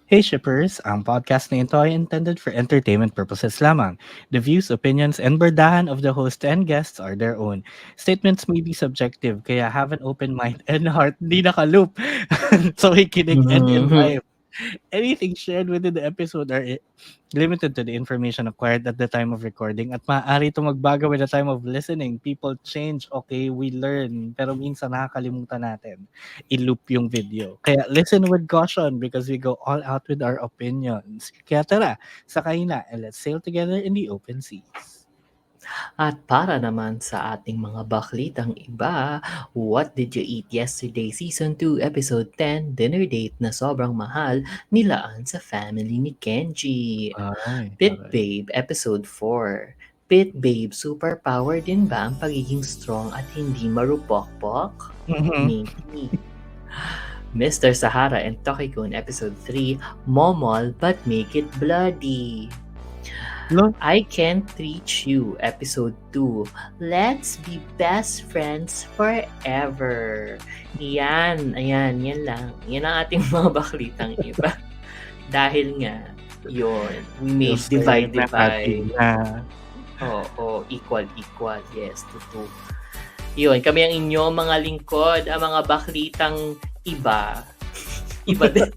Hey Shippers! Ang podcast na ito ay intended for entertainment purposes lamang. The views, opinions, and bardahan of the host and guests are their own. Statements may be subjective, kaya have an open mind and heart. Di nakaloop. So kikinig and Mhm. imbibe. Anything shared within the episode are limited to the information acquired at the time of recording at maaari ito magbago with the time of listening. People change, okay, we learn. Pero minsan nakakalimutan natin i-loop yung video. Kaya listen with caution because we go all out with our opinions. Kaya tara, sakay na and let's sail together in the open seas. At para naman sa ating mga baklitang iba, What Did You Eat Yesterday Season 2 Episode 10, Dinner Date na sobrang mahal, nilaan sa family ni Kenji. Ay, Pit aray. Babe Episode 4, Pit Babe, superpower din ba ang pagiging strong at hindi marupokpok? Mhm. Maybe. Mr. Sahara and Tokikun Episode 3, Momol but make it bloody. Lo, I Can't Reach You, Episode 2. Let's be best friends forever. Yan lang. Yan ang ating mga baklitang iba. Dahil nga, yun, we made feels like divide. na. Oo, equal, yes, tutu. Yun, kami ang inyong mga lingkod, ang mga baklitang iba. Iba din.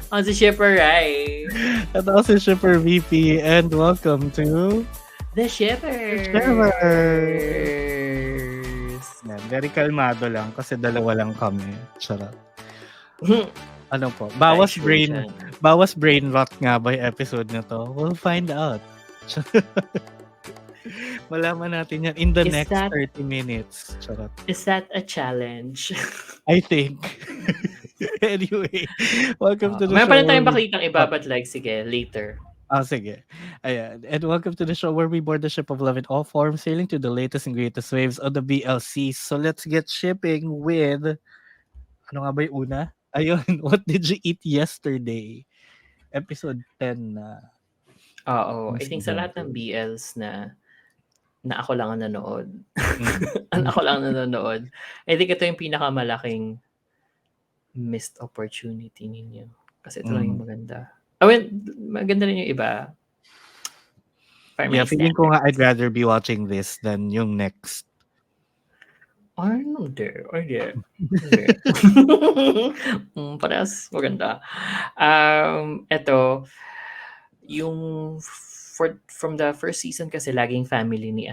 Ang si Shipper Rai. At ako si Shipper VP and welcome to The Shippers. Yan, very kalmado lang kasi dalawa lang kami. Charot. Ano po? Bawas brain rot nga ba yung episode na to? We'll find out. Malaman natin yan in the next 30 minutes. Charot. Is that a challenge? I think. Anyway, welcome to the may show. May pala tayong baklitang iba, but like, sige, later. Sige. Ayan. And welcome to the show where we board the ship of love in all forms, sailing to the latest and greatest waves of the BLC. So let's get shipping with, ano nga ba yung una? Ayun, What Did You Eat Yesterday? Episode 10 na. Oo. I think sa lahat ng BLs na ako lang ang nanood. Ako lang ang nanood. I think ito yung pinakamalaking missed opportunity ninyo. Kasi ito lang yung maganda. Maganda rin yung iba. Yeah, feeling ko nga I'd rather be watching this than yung next. Hindi. Parehas maganda. Ito, yung from the first season kasi laging family ni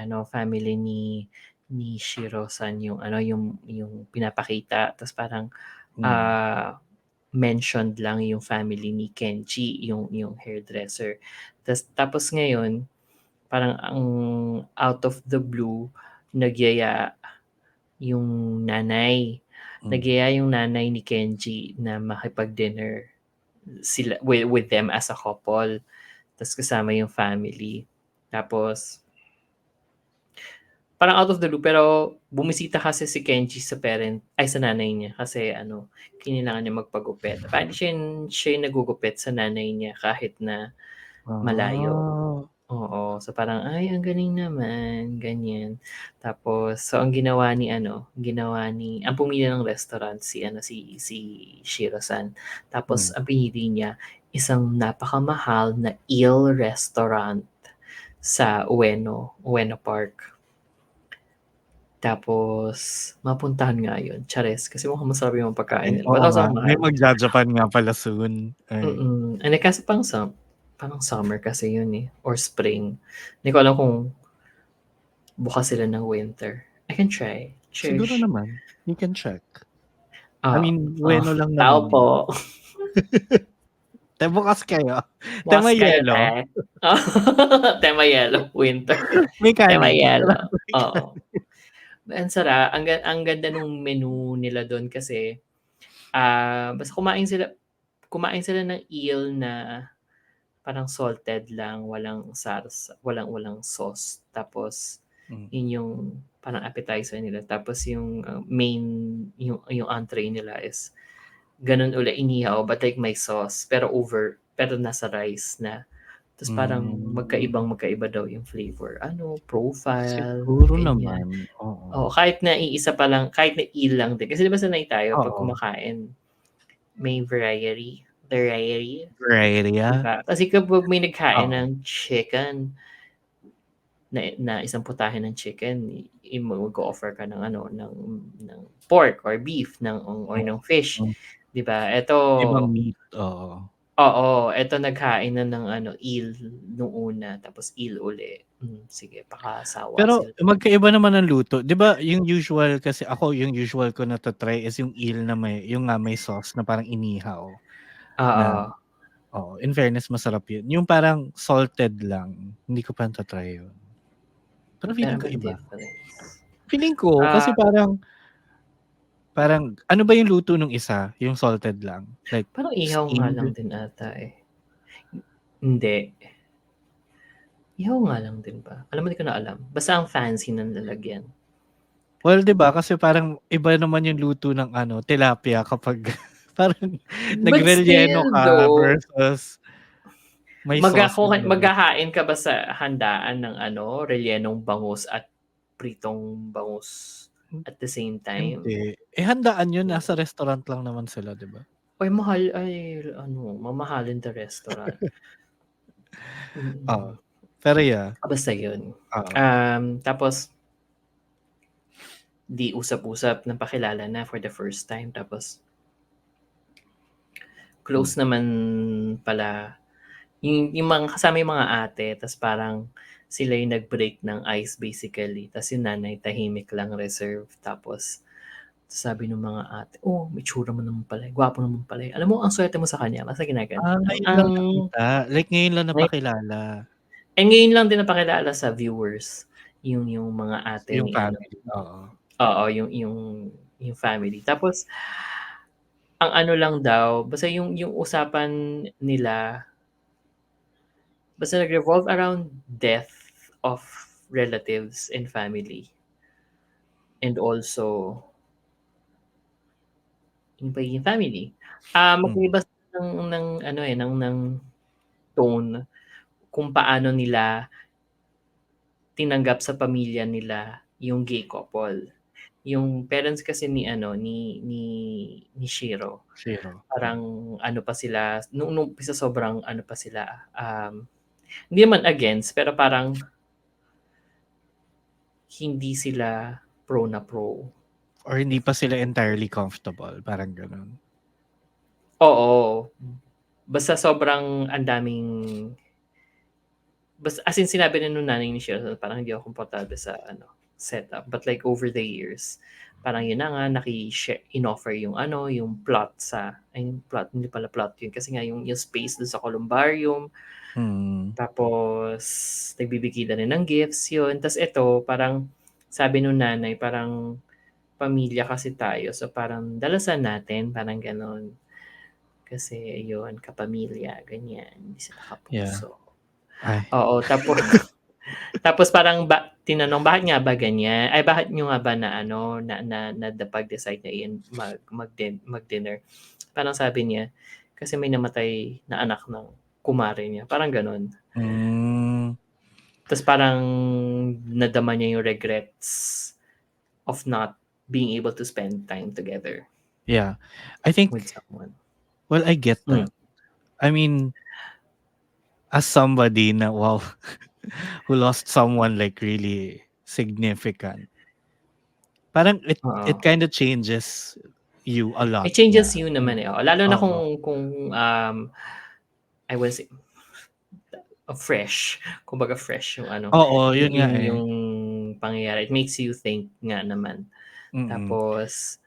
Shiro-san yung pinapakita, tapos parang mentioned lang yung family ni Kenji, yung hairdresser. Tapos ngayon, parang ang out of the blue, nagyaya yung nanay. Nagyaya yung nanay ni Kenji na makipag-dinner sila with them as a couple. Tapos kasama yung family. Tapos parang out of the blue, pero bumisita kasi si Kenji sa nanay niya kasi kailangan niya magpagupit. Parang siya yung nagugupit sa nanay niya kahit na malayo. Oo. So parang, ay, ang galing naman, ganyan. Tapos, so ang ginawa ni ang pumili ng restaurant si Shiro-san. Tapos, ang pinili niya, isang napakamahal na eel restaurant sa Ueno Park. Tapos, mapuntahan nga yun. Chares. Kasi mukhang masarap yung pagkain nila. May magja-Japan nga pala soon. Kasi parang summer kasi yun eh. Or spring. Hindi ko alam kung bukas sila ng winter. I can try. Siguro naman. You can check. Ueno lang tao naman. po. Bukas kayo. Tema yellow. Tema yellow. Winter. May kanin. Tema yellow. Oo. Ang sarap. Ang ganda nung menu nila doon kasi basta kumain sila ng eel na parang salted lang, walang walang sauce. Tapos yun yung parang appetizer nila. Tapos yung main yung entree nila is ganun uli inihaw but like may sauce pero nasa rice na. Tapos parang magkaiba daw yung flavor. Profile. Siguro naman. Oo. Kahit na iisa pa lang, kahit na eel lang din. Kasi diba sanay tayo pag kumakain, may variety. variety. Rarea? Diba? Kasi kapag may nagkain Oo. ng chicken, na isang putahe ng chicken, mag-o-offer ka ng ano, ng pork or beef or ng fish, Mm. 'di ba? Ibang meat, oo. Eto nagkain na ng ano, eel nung una, tapos eel uli. Sige, baka Pero sila. magkaiba naman ang luto. 'Di ba yung usual kasi ako yung usual ko na ta-try is yung eel na yung nga may sauce na parang inihaw na Oo, in fairness masarap yun. Yung parang salted lang, hindi ko pa nata-try yun. Pero feeling meron ko bang iba. difference? Feeling ko kasi Ah, parang ano ba yung luto nung isa, yung salted lang? Like parang ihaw nga lang steamed? din ata, eh. Hindi, ihaw nga lang din ba? Alam mo, di ko na alam. Basta ang fancy ng lalagyan. Well, 'di ba kasi parang iba naman yung luto ng ano, tilapia kapag parang But nagrelleno still ka though, versus may sauce na nilagay. maghahain ka ba sa handaan ng ano, rellenong bangus at pritong bangus at the same time? Hindi. Eh, handaan yun nasa restaurant lang naman sila, 'di ba? Ano, mamahalin the restaurant. Oo. Mm. Pero yeah, Basta yun. oo. Tapos 'di usap-usap, nagpakilala na for the first time, tapos Hmm. close naman pala yung mga kasama yung mga ate, ta's parang sila yung nag-break ng ice basically, ta's yung nanay tahimik lang, reserve. Tapos sabi nung mga ate, "Oh, may itsura mo naman pala, gwapo naman pala, alam mo ang swerte mo sa kanya." Basta ginaganon. Ngayon lang nakita, like ngayon lang napakilala Ngayon lang din napakilala sa viewers yung mga ate yung ni ano, family, oo. oo, yung family. Tapos ang ano lang daw, basta yung usapan nila, basta nag-revolve around death of relatives and family. And also, yung pagiging family. Mm. Magkaiba sila ng ano, ng tone kung paano nila tinanggap sa pamilya nila yung gay couple. Yung parents kasi ni ano, ni Shiro, Zero, parang ano pa sila, nung umpisa sobrang ano pa sila, hindi naman against, pero parang hindi sila pro na pro. or hindi pa sila entirely comfortable, parang gano'n. Oo, basta sobrang ang daming, as in sinabi rin nung nanay ni Shiro, parang hindi ako komportable sa ano, setup. But like over the years, parang yun na nga, inoffer yung ano, yung plot yung plot, hindi pala plot yun, kasi nga yung space dun sa columbarium, Mm. tapos nagbibigay na rin ng gifts yun. Tas ito, parang sabi nung nanay, parang pamilya kasi tayo, so parang dalasan natin, parang gano'n. Kasi yun, kapamilya, ganyan, hindi sila Yeah. kapuso. Ay, Oo, tapos parang tinanong, "Bakit nga ba ganyan? Ay, bakit niyo nga ba na ano, napag-decide na iyon mag-dinner?" Parang sabi niya, "Kasi may namatay na anak ng kumare niya." Parang gano'n. hmm, Ta's parang nadama niya yung regrets of not being able to spend time together yeah. I think, with someone. well, I get Hmm, that. I mean, as somebody na wow, who lost someone like really significant, parang it oo. kinda changes you a lot It changes na you naman, eh, oo. Lalo na oo. kung I will say fresh, kumbaga fresh yung ano, Oo, yung yun nga, yung eh. yung pangyayari. It makes you think nga naman. Mm. Tapos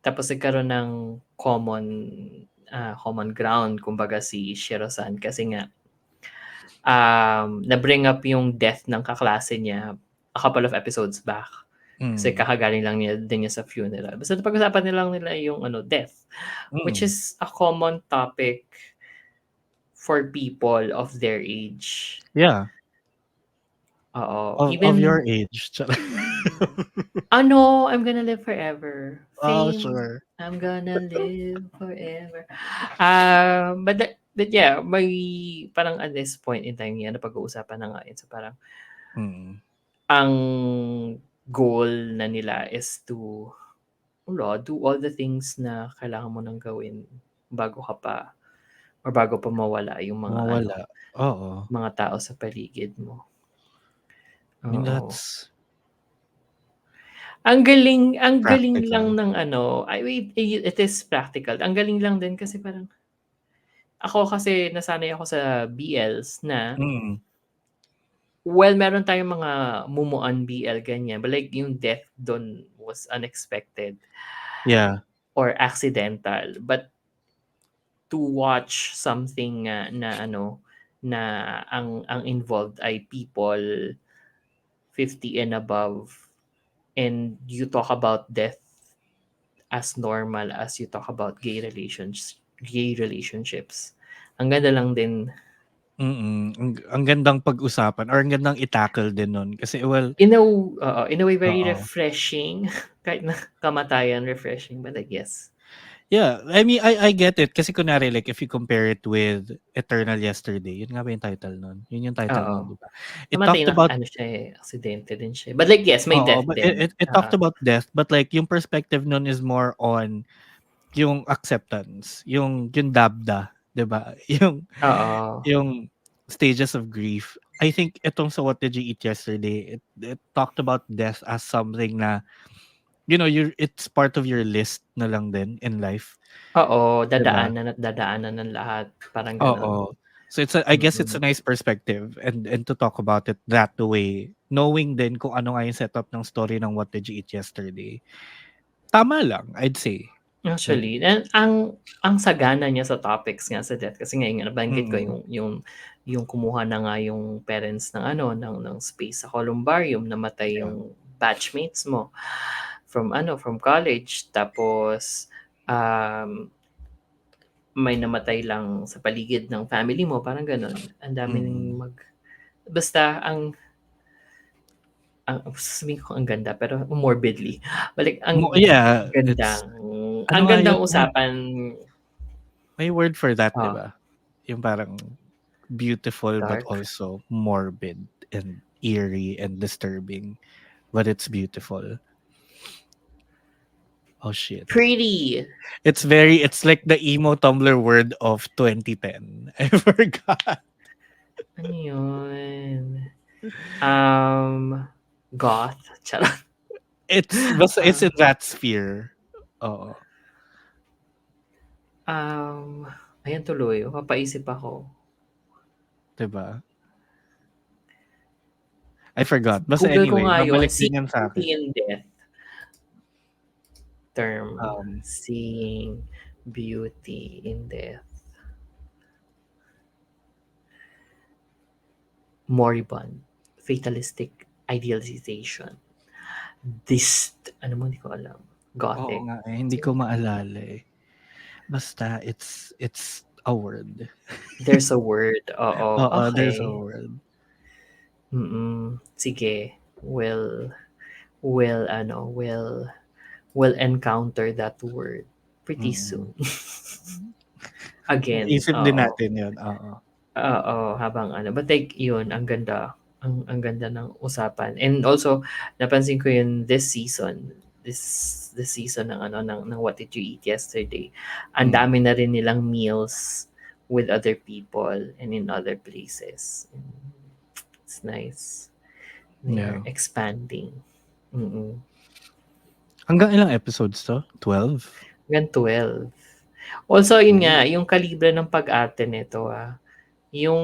tapos nagkaroon ng common ground, kumbaga si Shiro-san, kasi nga, na-bring up yung death ng kaklase niya a couple of episodes back. Kasi Mm. kakagaling lang niya sa funeral. Basta napag-usapan nila yung ano, death, which Mm. is a common topic for people of their age. Yeah, Oo, of your even age, charot. ano, I'm gonna live forever. Oh, Fame, sure. I'm gonna live forever. But yeah, may parang at this point in time yan, napag-uusapan na nga yun. So parang Mm. ang goal na nila is to do all the things na kailangan mo nang gawin bago ka pa or bago pa mawala yung mga Mawawala. Oo. mga tao sa paligid mo. I mean, Oo. that's Ang galing lang practical. ng it is practical. Ang galing lang din kasi parang ako kasi nasanay ako sa BLs na Mm. well, meron tayong mga mumuan BL ganyan, but like yung death dun was unexpected Yeah. or accidental. But to watch something na na ang involved ay people 50 and above and you talk about death as normal as you talk about gay relationships. Ang ganda lang din Ang gandang pag-usapan or ang gandang i-tackle din nun kasi well in a way very oo. refreshing kahit na kamatayan refreshing but I guess. Yeah, I mean, I get it kasi kunwari like if you compare it with Eternal Yesterday, yun nga ba yung title nun? Yun yung title nun, Oo. di ba? It Namatay talked na about siya aksidente din siya. But like yes, may oo, death but din. it talked about death, but like yung perspective nun is more on yung acceptance, yung dabda, di ba? Oo. Yung stages of grief. I think itong sa What Did You Eat Yesterday, it talked about death as something na it's part of your list na lang din in life, Oo, 'di ba? dadaanan at dadaanan ng lahat, parang gano'n. Oo. So I guess it's a Mm. nice perspective and to talk about it that way, knowing din kung ano nga yung setup ng story ng What Did You Eat Yesterday. Tama lang, I'd say. Actually, and ang sagana niya sa topics nga sa death kasi nga yung nabanggit ko Mm. yung kumuha na nga yung parents ng space sa columbarium, namatay Yeah. yung batchmates mo from college tapos, may namatay lang sa paligid ng family mo, parang gano'n. Ang Mm. daming basta sasabihin ko ang ganda pero morbidly, balik Yeah, it's ang ano nga yun, gandang usapan. may word for that, 'di Ah, ba? Yung parang beautiful but dark, also morbid and eerie and disturbing, but it's beautiful. Oh shit. pretty. It's like the emo Tumblr word of 2010. I forgot. Ano yun? Goth, charot. It's Ah, in that sphere. Oo, um, ayan tuloy, mapapaisip ako. 'di ba? I forgot. Basta Google ko anyway, nga yun, babalik Seeing din yan sa'kin. Beauty in Death term. Um, Seeing Beauty in Death. Moribund. Fatalistic idealization. Ano mo, hindi ko alam. oo Gothic. nga eh, hindi ko maalala eh. Basta it's a word. There's a word. Oo, Oo, there's a okay. word. Sige. We'll encounter that word pretty Mm. soon. Again, Naisip din oo. natin 'yun, oo. Oo, habang but like yun, ang ganda. Ang ganda ng usapan. And also, napansin ko yun this season. This season ng What Did You Eat Yesterday. Ang Mm. dami na rin nilang meals with other people and in other places. It's nice. They're Yeah. expanding. Mm. Hanggang ilang episodes 'to? 12? Hanggang 12. Also, yun nga, Ooh. yung kalibre ng pag-arte nito, yung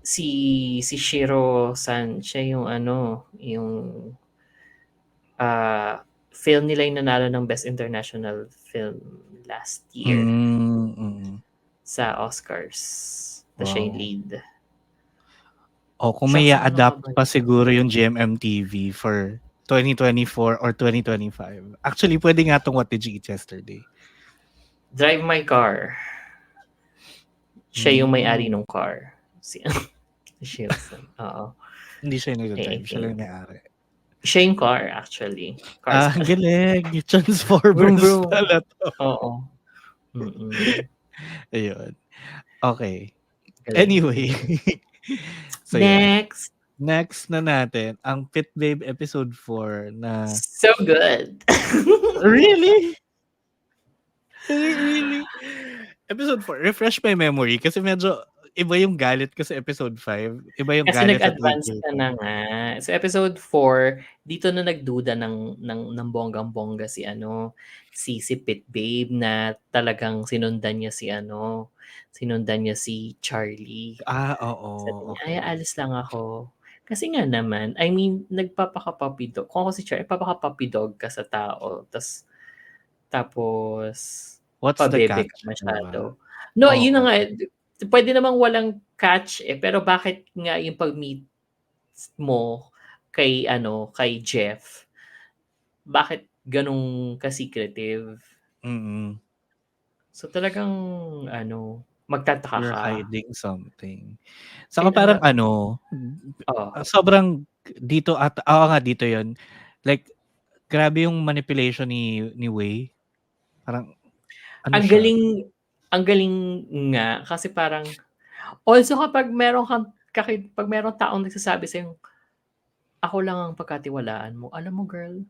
si Shiro San, siya yung yung film nila yung nanalo ng Best International Film last year Mm. sa Oscars. Tas siya yung Wow. lead. Kung may Shucks, ano nga adapt ba pa yun? siguro yung GMMTV for 2024 or 2025. Actually, pwede nga 'tong What Did You Eat Yesterday? Drive My Car. Siya yung may-ari Hmm. nung car. Si Shiro San. Oo. Hindi siya yung I nagda-drive, siya lang think. yung may-ari. Siya yung car actually. Cars Ah, ang pala. galing. Vroom Transformers vroom. pala 'to. Oo. Mm. Ayun, okey. Galing. Anyway, so yun. Next. Next na natin ang Pit Babe episode 4 na So good. really? Really? Episode 4, refresh my memory kasi medyo iba yung galit ko sa episode 5, iba yung Kasi galit sa nag-advance tigil ka ko. na nga. Sa episode 4, dito na nagduda ng bonggang-bongga si ano, si Pit Babe na talagang sinundan niya si ano, sinundan niya si Charlie. Sabi Oo, niya, "Ay, okey. alis lang ako." Kasi nga naman, I mean, nagpapaka-puppy dog kung ako si Charlie, nagpapaka-puppy dog ka sa tao tapos What's the pabebe ka catch, 'di ba? masyado. No, yun na Oo. nga, puwede namang walang catch, eh, pero bakit nga yung pag-meet mo kay ano, kay Jeff, bakit gano'n ka-secretive? Mm. So, talagang ano, magtataka You're ka. hiding something. Saka parang Kaya ano, oh, sobrang dito at oo nga dito 'yun. Like, grabe yung manipulation ni Wei. Parang ano ang siya, galing ang galing nga kasi parang also kapag meron kang 'pag merong taong nagsasabi sa'yong, "Ako lang ang pagkatiwalaan mo." Alam mo girl,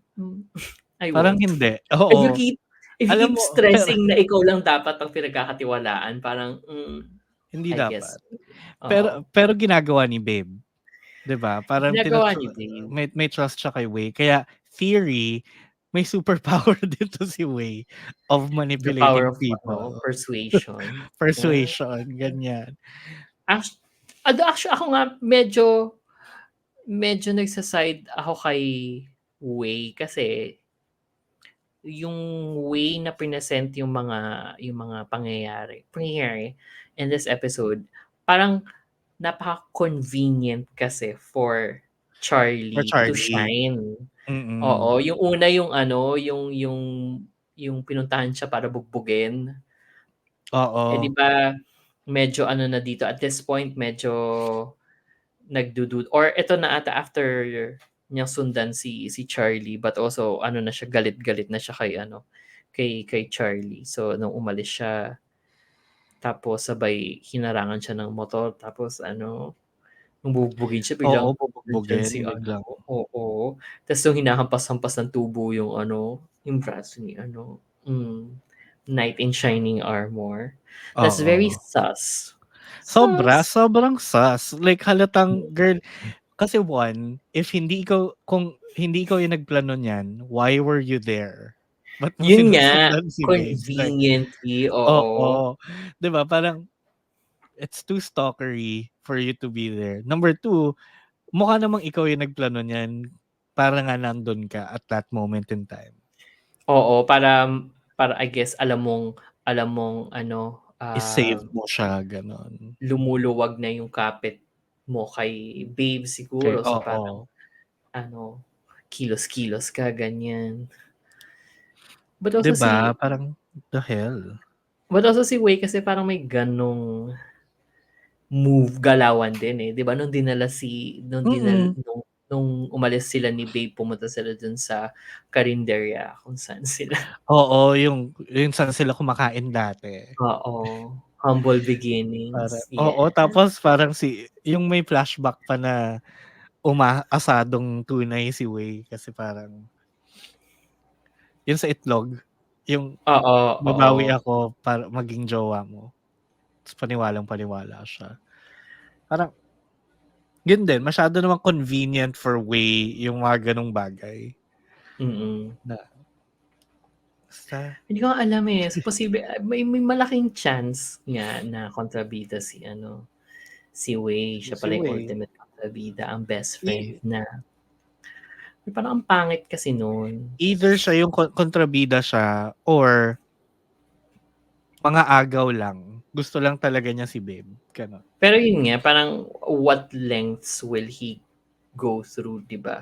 I parang won't. hindi. If you Oo, keep if you alam keep mo pero stressing na ikaw lang dapat ang pinagkakatiwalaan parang, hindi I guess, dapat. Pero oo. pero ginagawa ni Babe, 'di ba? Parang Ginagawa ni Babe, may trust siya kay Wei kaya theory, may superpower din 'to si Wei of the power manipulating of ano, people, persuasion. Ah, persuasion, ganyan. act actually ako nga medyo nagsa-side ako kay Wei kasi yung way na present yung mga pangyayari in this episode, parang napaka-convenient kasi for For Charlie to Charlie, shine. mm. Oo, yung una yung ano, yung pinuntahan siya para bugbugin. Eh, 'di Oo, ba medyo ano na dito at this point medyo or eto na ata after niyang sundan si Charlie but also ano na siya galit-galit na siya kay ano, kay Charlie. So nung umalis siya, tapos sabay hinarangan siya ng motor tapos ano, nung bubugbugin siya oo, biglang nandiyan bubugbugin si ano, biglang, oo. Tas nung hinahampas-hampas ng tubo yung ano, yung braso ni ano, knight in shining armor. That's very oo. sus. Sobra, Sus. sobrang sus, like halatang girl kasi one, if hindi ikaw kung hindi ikaw yung nagplano niyan, why were you there? Ba't mo Yun nga, sinusundan si Babes? Like, conveniently, oo. oo, 'di ba parang it's too stalkery for you to be there. Number two, mukha namang ikaw yung nagplano niyan para nga nandun ka at that moment in time. Oo, para I guess alam mong ano, I-save mo siya gano'n. lumuluwag na yung kapit mo kay babe Kaya siguro. So, parang oo, ano, kilos-kilos ka, ganyan. But 'di also ba si parang the hell? si Wei kasi parang may gano'ng galawan din, eh. 'Di ba Mm. nung umalis sila ni babe, pumunta sila dun sa karinderya kung saan sila Oo, yung saan sila kumakain dati. oo, humble Para beginnings, oo, yeah. tapos parang yung may flashback pa na asadong tunay si Wei kasi parang yun sa itlog, yung Oo, babawi oo. ako para maging jowa mo, ta's paniwalang-paniwala siya. Parang yun din masyado namang convenient for Wei yung mga ganong bagay Mm. na basta Hindi ko nga alam, eh. So, posible may malaking chance nga na kontrabida si ano, si Wei. Siya si pala yung Wei ultimate kontrabida, ang best friend i na parang ang pangit kasi nun. either siya yung kontrabida siya or mga agaw lang, gusto lang talaga niya si Babe, gano'n. Pero yun nga, parang what lengths will he go through, 'di ba?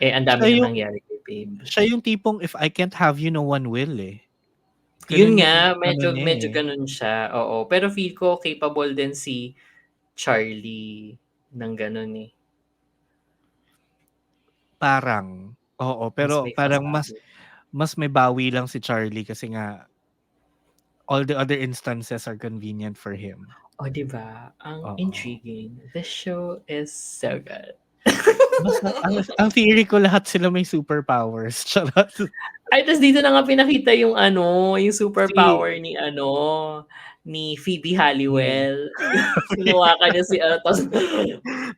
Eh, ang Siya dami ng yung nangyari kay Babe. siya yung tipong, "If I can't have you, no one will," eh. Yun Gano'n yung nga, ano medyo niya, medyo eh, gano'n siya, oo. Pero feel ko capable din si Charlie ng gano'n, eh. parang, oo, Mas pero may parang mas pasabog. mas may bawi lang si Charlie kasi nga all the other instances are convenient for him. Oh, 'di ba? Ang Oo. intriguing. This show is so good. Basta ang theory ko lahat sila may superpowers. Charot. Ay, tas dito na nga pinakita yung yung Si superpower ni Phoebe hmm. Halliwell. Hinawakan niya si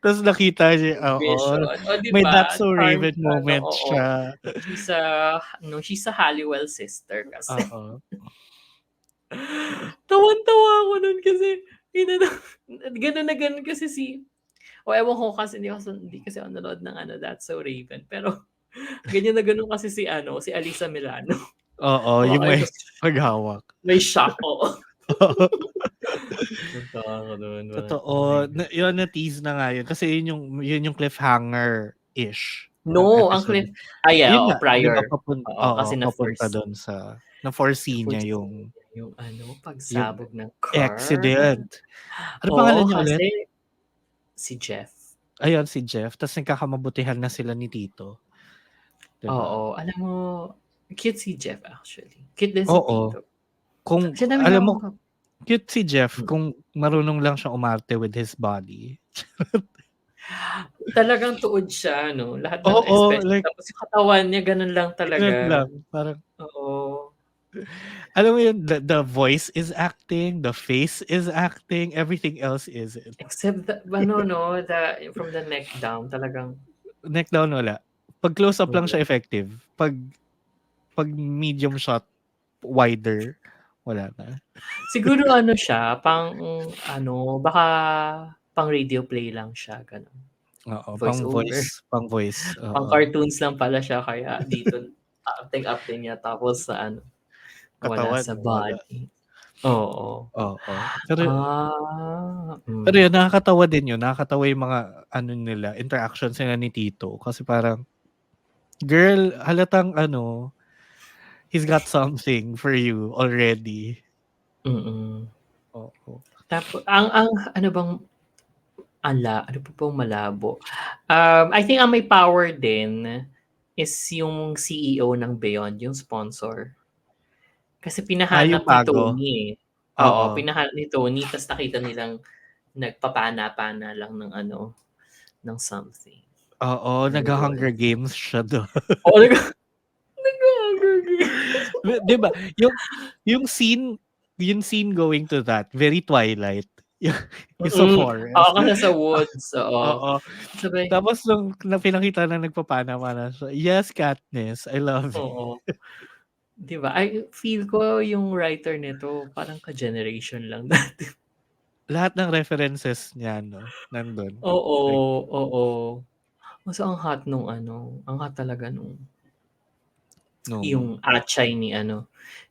Tapos nakita niya, oo, Vision. Oh, 'di may That's ba? So Charmed Raven moment oo. siya. She's a Halliwell sister kasi. Oo. Tawan-tawa ako nun kasi inano gano'n na gano'n kasi ewan ko kasi hindi kasi ako nanood ng That's So Raven, pero ganyan na gano'n kasi si Alyssa Milano. Oo, Baka yung ay may mas paghawak. may shock, oo. Oo. Natawa ako dun, oh my Totoo. God. Yun na-tease na nga yun kasi yun yung cliffhanger-ish ng No, ang episode. yeah, Yun oo, nga, 'di ba prior. Oo, kasi papunta dun sa na-foresee niya na-foresee yung niya yung yung pagsabog ng car. accident. Ano pangalan Oo, niya ulit? kasi si Jeff. Ayun, si Jeff. Ta's nagkakamabutihan na sila ni Tito, 'di ba? Oo, alam mo, cute si Jeff actually. Cute din si Oo, Tito. kung Kasi ang dami alam mo nakakapag cute si Jeff kung marunong lang siyang umarte with his body. talagang tuod siya 'no, lahat ng Oo, especially like tapos yung katawan niya gano'n lang ganun talaga. lang, parang Oo. alam mo yun, the voice is acting, the face is acting, everything else isn't. Except ano 'no, from the neck down talagang Neck down wala. 'Pag close up lang wala. siya effective, 'pag medium shot, wider, wala na. Siguro ano siya, baka pang radio play lang siya gano'n, Oo, voice over. pang voice, Pang oo. cartoons lang pala siya kaya dito acting niya tapos sa wala Katawan sa wala, body. Oo. oo. Pero Hmm. yun nakakatawa yung mga ano nila, interactions nila ni Tito kasi parang, girl, halatang he's got something for you already. Mm. Oo. Ang ano bang ano pa bang malabo? I think ang may power din is yung CEO ng Beyond, yung sponsor. Kasi Yung pinahanap ni bago, Tony, eh. Oo, oo. pinahanap ni Tony ta's nakita nilang nagpapana-pana lang ng something. Oo, Ayun. nagha-Hunger Games siya dun. Oo, nag-Hunger Games. 'Di ba yung scene going to that, very Twilight. Yung sa Oo, forest. kasi sa woods, oo. Oo. Sabay Tapos nung pinakita na nagpapana-pana siya, "Yes, Katniss, I love it." oo. 'Di ba? Feel ko yung writer nito parang ka-generation lang natin. Lahat ng references niya nandun. Oo, Like oo. Basta ang hot talaga nung nung yung atchay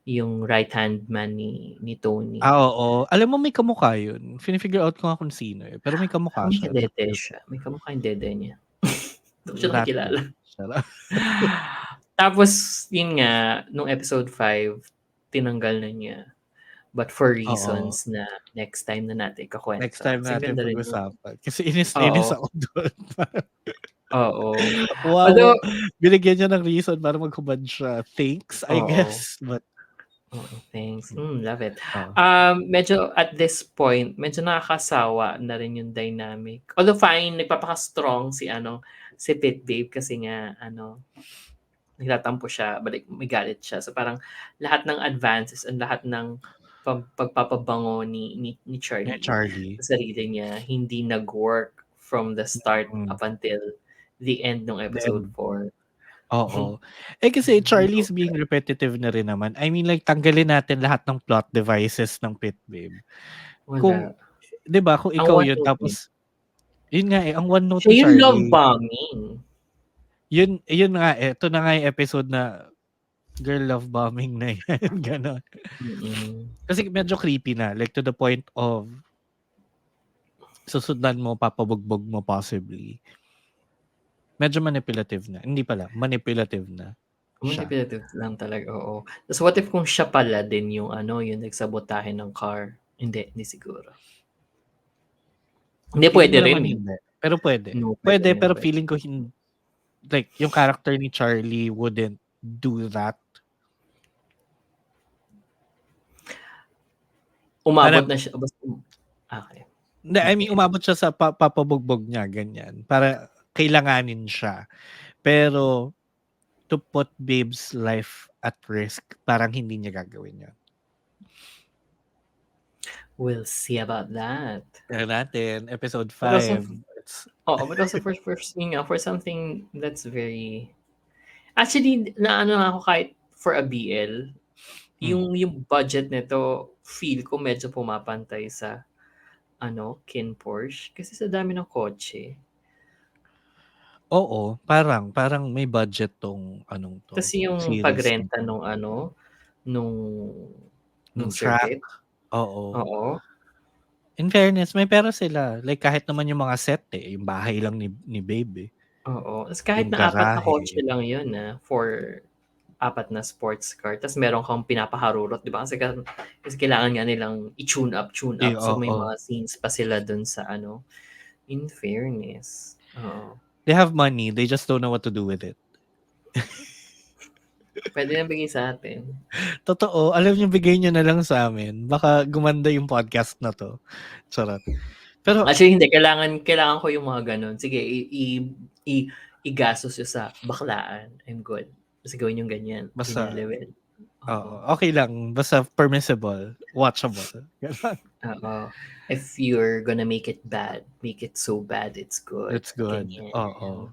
yung right hand man ni Tony. oo. Alam mo may kamukha yun. Fini-figure out ko nga kung sino, eh, pero may kamukha Parang may siya na kadete siya, may kamukha yung dede niya. Hindi ko siya rat nakikilala. race. Charot. Tapos yun nga, nung episode 5 tinanggal na niya, but for Oo. reasons na next time na natin Next ikukuwento. time Kasi ang natin ganda rin yung pag-usapan. Kasi inis na inis oo, ako dun. oo. Wow, Although binigyan niya ng reason para maghubad siya. Thanks, I oo. guess. But Oo, thanks. Love it. oh, Medyo at this point, medyo nakakasawa na rin yung dynamic. Although fine, nagpapaka-strong si Pit Babe kasi nga nagtatampo siya, balik may galit siya. So parang lahat ng advances and lahat ng pagpapabango ni eh, Charlie Charlie. sa sarili niya hindi nag-work from the start Mm. up until the end ng episode Then 4. oo. Eh, kasi Charlie's being repetitive na rin naman. I mean, like, tanggalin natin lahat ng plot devices ng Pit Babe. Kung Wala. 'di ba, kung Ang ikaw one yun note niya. tapos yun nga, eh, ang one note Siya ni yung love Charlie, bombing. yun nga, eh, ito na nga yung episode na, "Girl, love bombing na yan." Gano'n. Mm. Kasi medyo creepy na, like, to the point of susundan mo, papabugbog mo possibly. Medyo manipulative na. Hindi pala, manipulative na siya. Manipulative lang talaga, oo. Tas what if kung siya pala din yung nagsabotahe ng car? Hindi siguro. Hindi Feeling puwede ko rin, naman eh. hindi. Pero puwede. No, puwede Puwede, rin, pero puwede. feeling ko like, yung character ni Charlie wouldn't do that. Umabot Parang na siya basta okey. hindi, I mean, Sige. umabot siya sa papabugbog niya, ganyan. Para kailanganin siya. Pero to put Babe's life at risk, parang hindi niya gagawin yun. We'll see about that. Tignan natin, episode But also, 5. but also for something that's very... Actually, naano ako kahit for a BL, yung budget nito, feel ko medyo pumapantay sa Kin Porsche. Kasi sa dami ng kotse. Oo, parang may budget tong anong 'to, Tas yung series na pagrenta 'to. nung Nung track, circuit. oo. Oo. In fairness, may pera sila. Like kahit naman yung mga set yung bahay lang ni Babe, Oo. Tas kahit yung na 4 na kotse garahe. lang yun, for 4 na sports car. Tas meron kang pinapaharurot, 'di ba? Kasi kailangan nga nilang i-tune up. So may Oo. mga scenes pa sila dun sa in fairness. Oo. They have money, they just don't know what to do with it. Pwede na bigay sa atin. Totoo, alam niyo bigay niyo na lang sa amin. Baka gumanda yung podcast na 'to. Charot. Pero Actually, hindi. Kailangan ko yung mga ganun. Sige, igastos nyo sa baklaan. I'm good. Kasi gawin yung ganyan. basta Ganyan level. oo, Oo. okay lang. Basta permissible, watchable. Gano'n. Oo. If you're gonna make it bad, make it so bad it's good. It's good. Ganyan. Oo.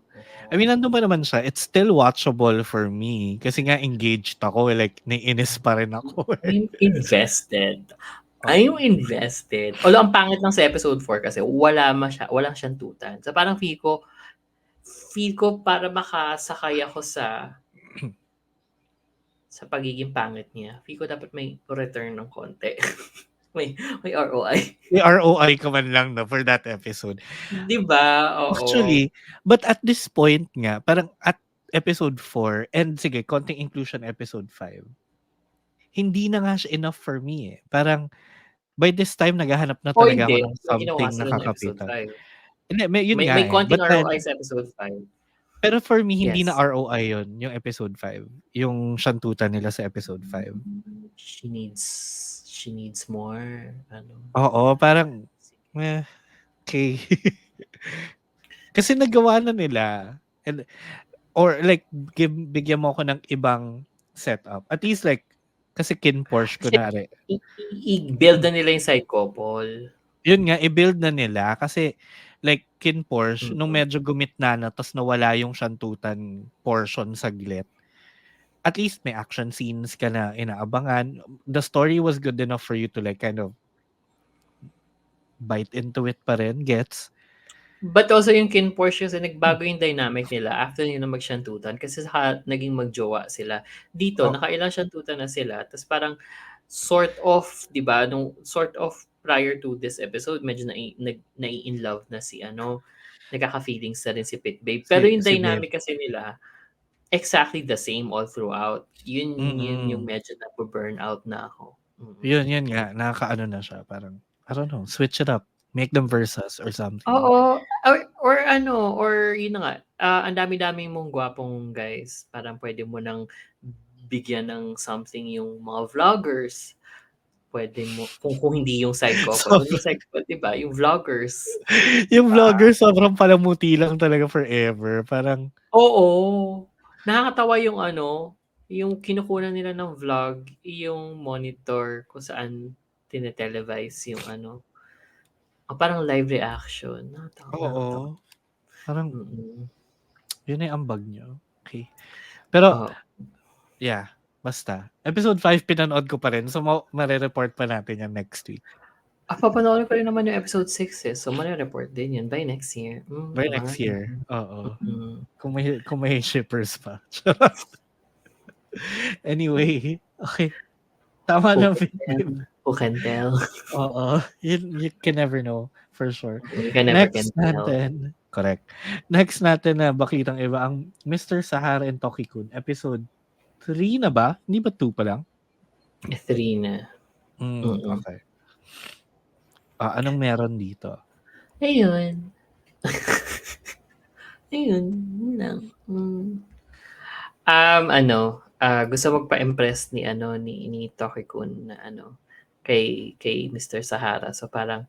I mean, nandun pa naman siya. It's still watchable for me. Kasi nga engaged ako. Like, naiinis pa rin ako. I'm invested. Oo. Although, ang pangit lang sa episode 4 kasi walang siyang tutan. So, parang feel ko para makasakay ako sa pagiging pangit niya, feel ko dapat may return ng konti. may ROI. May ROI ka man lang no, for that episode. 'Di ba? Oo. Actually, but at this point nga, parang at episode 4, and sige, konting inclusion episode 5, hindi na nga siya enough for me eh. Parang, by this time, naghahanap na talaga ako Hindi. ng May ginawa something na sila ng episode kakapitan. 5. Hindi, yun nga May eh. konting But then, ROI sa episode 5. pero for me, hindi na Yes. ROI yun, yung episode 5. Yung shantutan nila sa episode 5. She needs more. Oo, parang, okay. Kasi nagawa na nila. And, or like, bigyan mo ako ng ibang setup. At least like, kasi Kin Porsche, Kasi kunwari. i-build na nila yung side couple. Yun nga, i-build na nila. Kasi, like, Kin Porsche, nung Mm-mm. medyo gumitna na, tapos nawala yung shantutan portion saglit, at least may action scenes ka na inaabangan. The story was good enough for you to like kind of bite into it pa rin, gets? But also yung Kin Porsche kasi nagbago yung dynamic nila after nila magsyantutan kasi naging magjowa sila. Dito, Oh, nakailang syantutan na sila. Tapos parang sort of, di ba, nung sort of prior to this episode, medyo nai-in love na si nagkaka-feelings na rin si Pit Babe. Pero yung si Babe. dynamic kasi nila, exactly the same all throughout. Yun yung medyo na-burn out na ako. Yun nga, nakakaano na siya. Parang, I don't know, switch it up. Make them versus or something. Oo. Or yun na nga, ang dami-dami mong gwapong guys. Parang pwede mo nang bigyan ng something yung mga vloggers. Pwede mo, kung hindi yung side couple. So, Kung yung side couple, diba? Yung vloggers. yung vlogger, sobrang palamuti lang talaga forever. Parang, Oo. Nakakatawa yung kinukunan nila ng vlog, yung monitor kung saan tinetelevise yung parang live reaction. Nakakatawa. oo. Parang, Mm-mm. yun ay ambag nyo. Okay. Pero, Oh. yeah, basta. Episode 5, pinanood ko pa rin. So, marireport pa natin yan next week. Papanoorin ko rin naman yung episode 6 eh. So, report din yun by next year. By next year. Oo. Mm. Kung may shippers pa. Anyway, okay. Tama na, Philip. Who can tell? Oo. You can never know, for sure. You can never can Next tell. natin, correct. Next natin na bakitang iba, ang Mr. Sahara and Toki-kun. Episode 3 na ba? Hindi ba 2 pa lang? 3 na. Okay. Anong meron dito? Ayun. Ayun. Yun lang. Gusto magpa-impress ni Toki-kun na kay Mr. Sahara. So parang,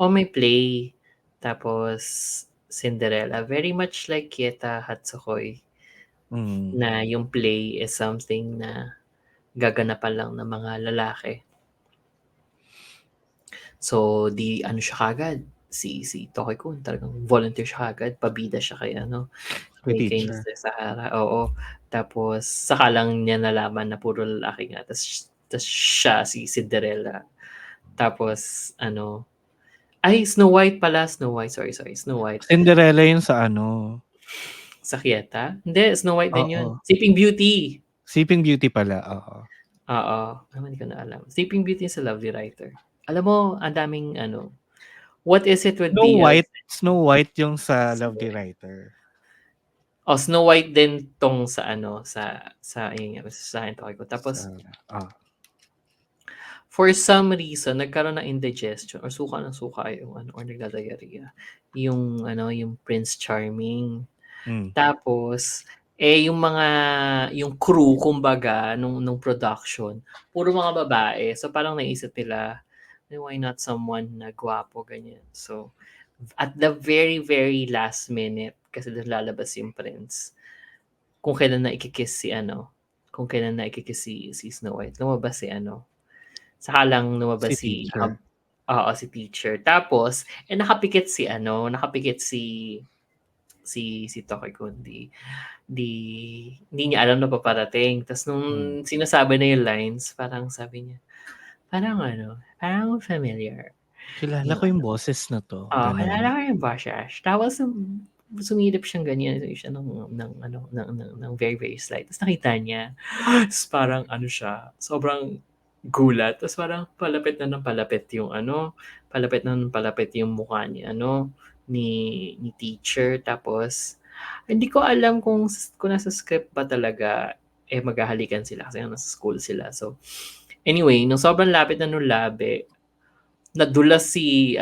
may play. Tapos, Cinderella. Very much like Kieta Hatsukoi Mm. na yung play is something na gaganapan lang ng mga lalaki. So, di ano siya kagad, si Toki-kun talagang volunteer siya kagad, pabida siya kay Kay kay teacher. Mr. Sahara, oo. Tapos saka lang niya nalaman na puro lalaki nga tas siya si Cinderella. Tapos ay Snow White pala, Snow White, sorry, Snow White. Cinderella yun sa Sa Kieta? Hindi, Snow White din yun. oo. Sleeping Beauty. Sleeping Beauty pala, oo. Oo, hindi ko na alam. Sleeping Beauty is a Lovely Writer. Alam mo, ang daming What is it with BL? Snow White yung sa Snow Lovely White. Writer. Oh, Snow White din tong sa ayun nga, sa akin ko. Tapos, for some reason, nagkaroon ng indigestion or suka ng suka yung or nagda-diarrhea. Yung Prince Charming. Tapos, yung crew, kumbaga, nung production, puro mga babae. So, parang naisip nila, why not someone na gwapo, ganyan. So, at the very, very last minute, kasi doon lalabas yung prince, kung kailan na ikikiss si Snow White, lumabas saka lang lumabas Si teacher. si teacher. Tapos, nakapikit si Toki-kun, hindi niya alam na paparating. Tapos nung sinasabi na yung lines, parang sabi niya, parang familiar. Kilala ko yung boses na to. Kilala Ganon. ko yung boses. Tapos sumilip siyang ganyan siya ng very, very slight. Tapos nakita niya, tapos parang siya, sobrang gulat. Tapos parang palapit na ng palapit yung mukha ni ni teacher. Tapos, hindi ko alam kung nasa script ba talaga maghahalikan sila kasi nasa school sila. So, anyway, nung sobrang lapit na nung labi, nadulas si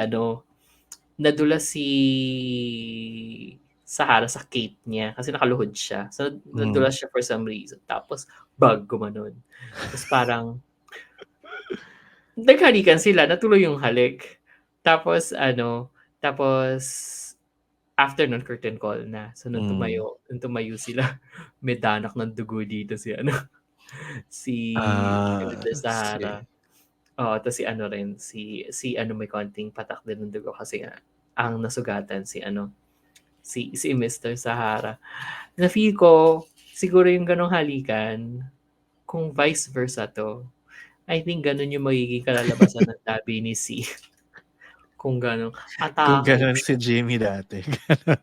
Sahara sa cape niya kasi nakaluhod siya. So, nadulas siya for some reason. Tapos, gumanon. Tapos parang, naghalikan sila, natuloy yung halik. Tapos, after nun, curtain call na. So, nung tumayo sila, may danak ng dugo dito si Sahara. Oo, tapos si may konting patak din ng dugo kasi nga, ang nasugatan si Mr. Sahara. Na feel ko, siguro yung ganong halikan, kung vice versa to, I think ganun yung magiging kalalabasan ng labi ni C. Kung ganun. Kung Atake. ganon si Jimmy dati.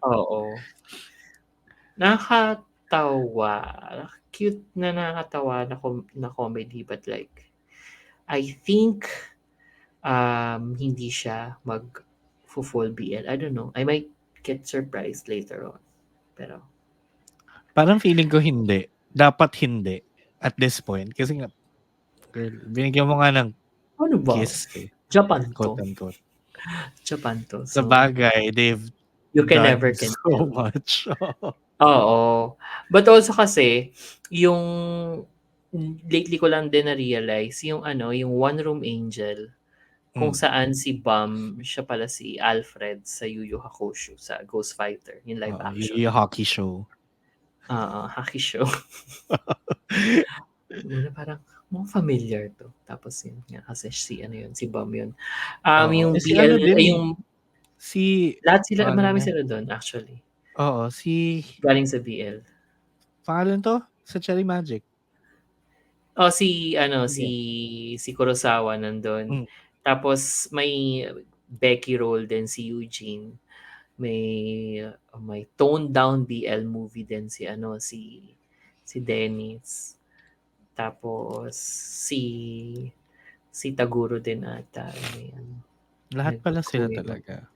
Oo. Nakakatawa. Cute na nakakatawa na comedy, but like, I think hindi siya full BL. I don't know. I might get surprised later on. Pero Parang feeling ko hindi. Dapat hindi. At this point. Kasi nga, girl, binigyan mo nga ng ano ba? kiss eh. Japan to. Quote unquote. Japan to. Sa So, bagay, they've you can done never can so tell. much. Oo. But also kasi, yung lately ko lang din na-realize, yung One Room Angel, kung saan si Bam, siya pala si Alfred sa Yu Yu Hakusho, sa Ghost Fighter, yung live action. Yung hockey show. Hockey show. Parang, familiar to. Tapos yun nga, kasi si Bam yun. Yung Si BL, lahat sila, marami niya? sila doon actually. Oo, galing sa BL. Pangalan to? Sa Cherry Magic. Si Kurosawa nandun. Tapos may Becky role din si Eugene. May toned down BL movie din si Dennis. Tapos si Taguro din ata. Lahat pala sila talaga.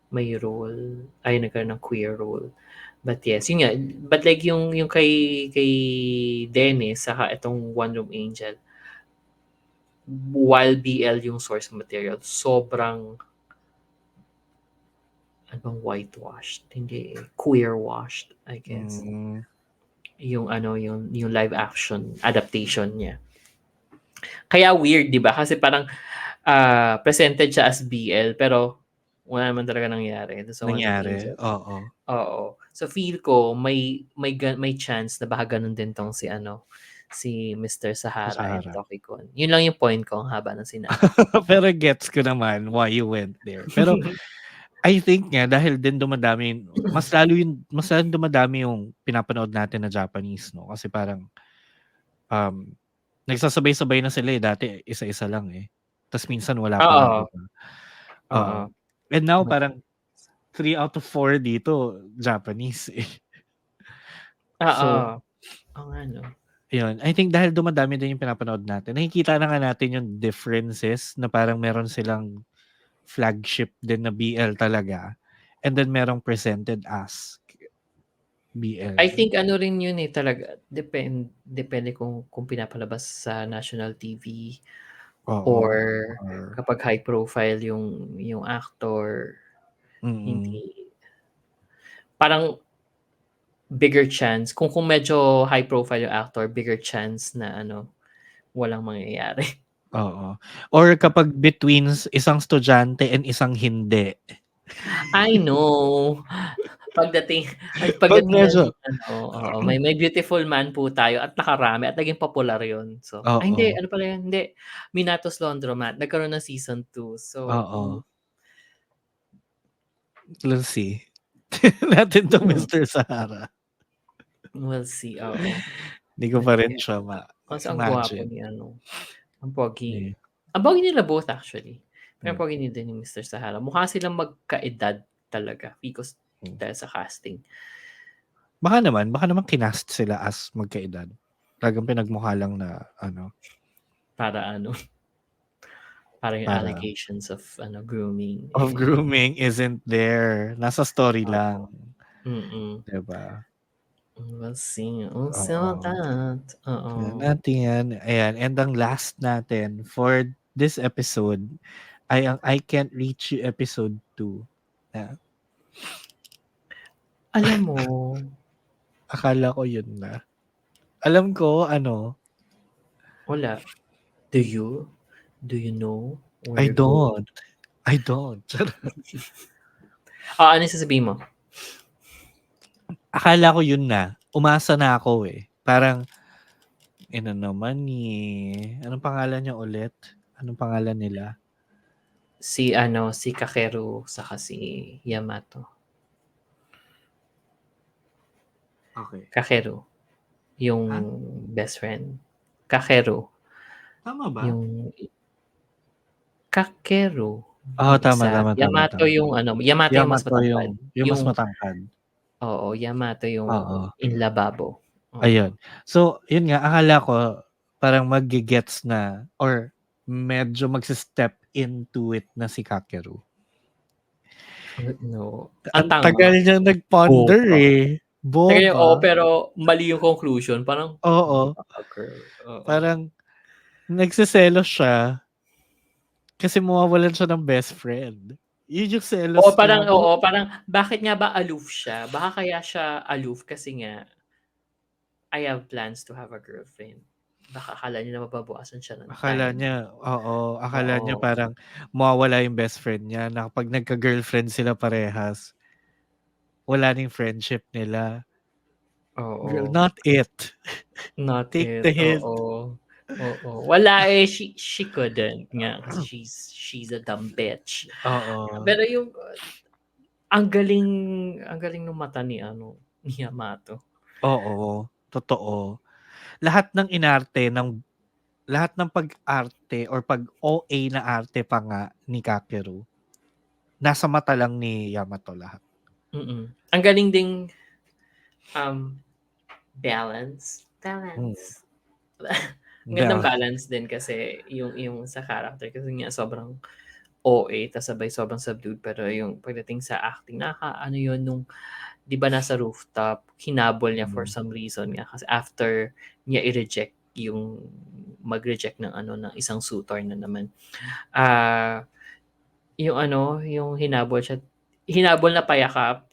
May role. Nagkaroon ng queer role. But yes, yun nga. But like yung kay Dennis, saka itong One Room Angel, while BL yung source material, sobrang whitewashed. Hindi, queer washed, I guess. Yung live action adaptation niya. Kaya weird, di ba? Kasi parang presented siya as BL, pero wala naman talaga nangyari dun sa one of the Nangyari, incidents. oo. Oo. So feel ko may chance na baka ganun din 'tong si Mr. Sa Sahara and Sahara. Tokikun. Yun lang yung point ko, ang haba ng sinabi ko. Pero gets ko naman why you went there. Pero I think nga dahil din dumadami mas lalong dumadami yung pinapanood natin na Japanese 'no, kasi parang, um, nagsasabay-sabay na sila, eh, dati isa-isa lang, eh. Tas minsan wala pa ngang Oo, iba, oo. oo. And now parang 3 out of 4 dito Japanese, eh. So, Oo. Oo nga 'no. yun, I think dahil dumadami din yung pinapanood natin, nakikita na nga natin yung differences na parang meron silang flagship din na BL talaga, and then merong presented as I BL. think ano rin yun, eh, talaga depende kung pinapalabas sa national TV or Oo, or kapag high profile yung actor, mm, hindi parang bigger chance kung medyo high profile yung actor, bigger chance na walang mangyayari. oo. Or kapag between isang estudyante and isang hindi. I know. Pagdating 'Pag pagdating ng medyo oo, may Beautiful Man po tayo at nakarami at naging popular yun. So hindi, oo, ano pala yun, hindi, Minatos Laundromat nagkaroon ng season 2. So oo. We'll see. Natin 'tong hmm, Mr. Sahara. we'll see, oo. Hindi ko pa rin siya Kasi ang gwapo imagine. ni ang pogi. Eh, Ang pogi nila both actually. Pero ang hmm, pogi din ni Mr. Sahara. Mukha silang magkaedad talaga because hmm. dahil sa casting. Baka naman kinast sila as magkaedad. Talagang pinagmukha lang na ano, Para para yung para allegations of grooming, of eh, grooming isn't there. Nasa story oo. lang, Mm. 'di ba? We'll see on Oo. that. Tingnan Oo. natin yan. Ayan, and ang last natin for this episode ay ang I Can't Reach You episode 2. Yeah. Alam mo, Akala ko yun na. Alam ko ano, wala. Do you? Do you know where I you're going? don't. I don't. Ano yung sasabihin mo? Akala ko yun na. Umasa na ako eh. Parang, ina naman anong pangalan niya ulit? Anong pangalan nila? Si Kakeru saka si Yamato. Okay. Kakeru, yung Ha? best friend. Kakeru, Tama ba? yung Kakeru, Oo, yung tama, isa. tama, tama, Yamato tama. Yamato yung mas Yamato matangkad. yung mas Yung matangkad. oo, Yamato yung Oo. in lababo. Oo. Ayun. So, yun nga, akala ko parang magge-gets na or medyo magse-step into it na si Kakeru. No, ang Ang tanga. tagal niyang nag-ponder Boba. eh. Taga niya, oo, Boba. pero mali yung conclusion. Parang, Oo. boba ka girl. Oo. Parang nagseselos siya kasi mawawalan siya ng best friend. Yun yung selos niya. Parang bakit nga ba aloof siya? Baka kaya siya aloof kasi nga, I have plans to have a girlfriend. Baka akala niya na mababawasan siya ng time. Akala niya Oo, parang mawawala yung best friend niya na kapag nagka-girlfriend sila parehas, wala na yung friendship nila. Girl, oo. not it. Not Take it, the hint. oo. Oo. Wala eh, she couldn't nga kasi she's a dumb bitch. Oo. Pero yung ang galing nung mata ni Yamato. Oo, totoo. Lahat ng inarte lahat ng pag-arte or pag-OA na arte pa nga ni Kakeru, nasa mata lang ni Yamato lahat. Ang galing ding, um, balance. Mm. Balance. Ang gandang Bell. balance din kasi yung sa character kasi nga sobrang OA tas sabay sobrang subdued pero yung pagdating sa acting nakakaano yun nung 'di ba nasa rooftop, hinabol niya for Mm. some reason nga kasi after niya i-reject yung mag-reject ng isang suitor na naman. Ah, yung hinabol na payakap,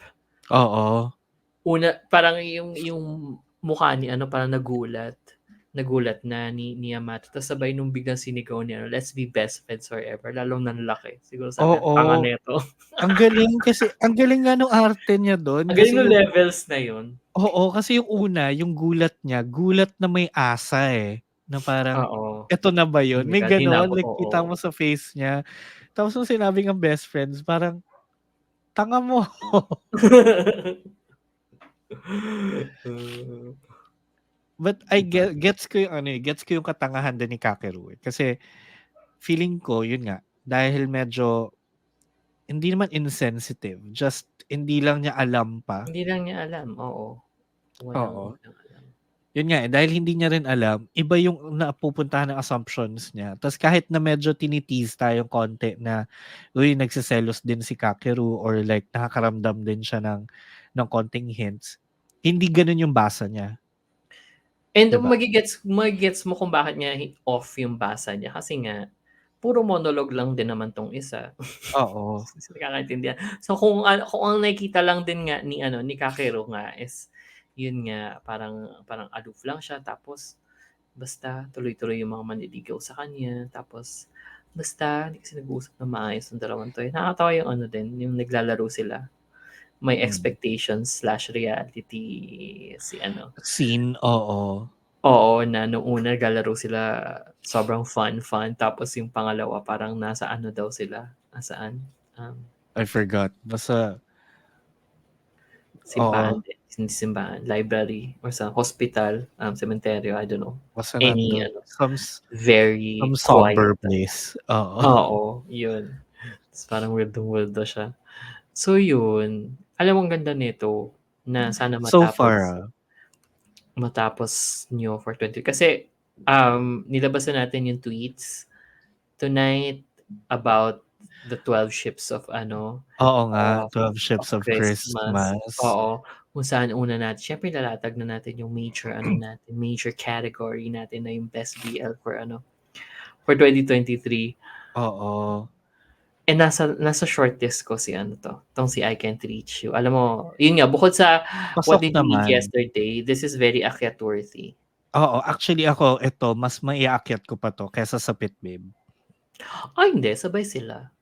Oo. una parang yung mukha ni parang nagulat. nagulat na ni Yamato. Tapos sabay nung biglang sinigaw niya, let's be best friends forever. Lalong nanlaki. Siguro sabi, ang tanga Oo. nito. Ang galing kasi, ang galing nga nung arte niya doon Ang galing kasi ng yung levels na yun. oo, kasi yung una, yung gulat niya, gulat na may asa eh. Na parang, Oo. eto na ba Oh yun? my May God, ganon, hinabol, like kita mo oo. sa face niya. Tapos nung sinabing ang best friends, parang, tanga mo. But I Diba? gets ko yung ano eh, gets ko yung katangahan din ni Kakeru eh. Kasi feeling ko, yun nga, dahil medyo, hindi naman insensitive, just hindi lang niya alam pa. Hindi lang niya alam, oo. Walang Oo. alam. Yun nga eh, dahil hindi niya rin alam, iba yung napupuntahan ng assumptions niya. Tapos kahit na medyo tinitease tayong konti na, uy, nagsiselos din si Kakeru or like nakakaramdam din siya ng konting hints, hindi ganun yung basa niya. And Diba? magigets mo kung bakit niya off yung basa niya. Kasi nga, puro monologue lang din naman tong isa. Oo. Nakakaintindihan. So kung ang nakikita lang din nga ni Kakeru nga is yun nga parang aloof lang siya tapos basta tuloy-tuloy yung mga manliligaw sa kanya tapos basta hindi kasi nag-uusap ng maayos ng dalawang 'to. Nakakatawa yung ano din, yung naglalaro sila. May Mm. expectations/reality si ano. Scene, oo. Oo, na nung una naglalaro sila sobrang fun tapos yung pangalawa parang nasa ano daw sila, nasaan? I forgot. Basta, Simbahan oo. din, hindi simbahan, library or sa hospital, cemetery, I don't know. Basta Any nandun. ano, Some very quiet somber talaga. place. Oo. Oo, yun. Ta's parang weirdo-weirdo siya. So yun, alam mo ang ganda nito na sana So far, matapos niyo for 20 kasi, nilabas na natin yung tweets tonight about the 12 ships of ano, oo nga, of 12 of Ships of Christmas. Christmas. Oo, kung saan una natin siyempre lalatag na natin yung major ano natin, major category natin na yung best BL for ano, for 2023. Oo. And nasa shortlist ko si ano 'tong si I Can't Reach You. Alam mo, yun nga bukod sa What Pasok Did We Eat naman. Yesterday, this is very akyat worthy. Oo, actually ako, ito, mas maiaakyat ko pa 'to kaysa sa Pit Babe. Ay hindi, sabay sila.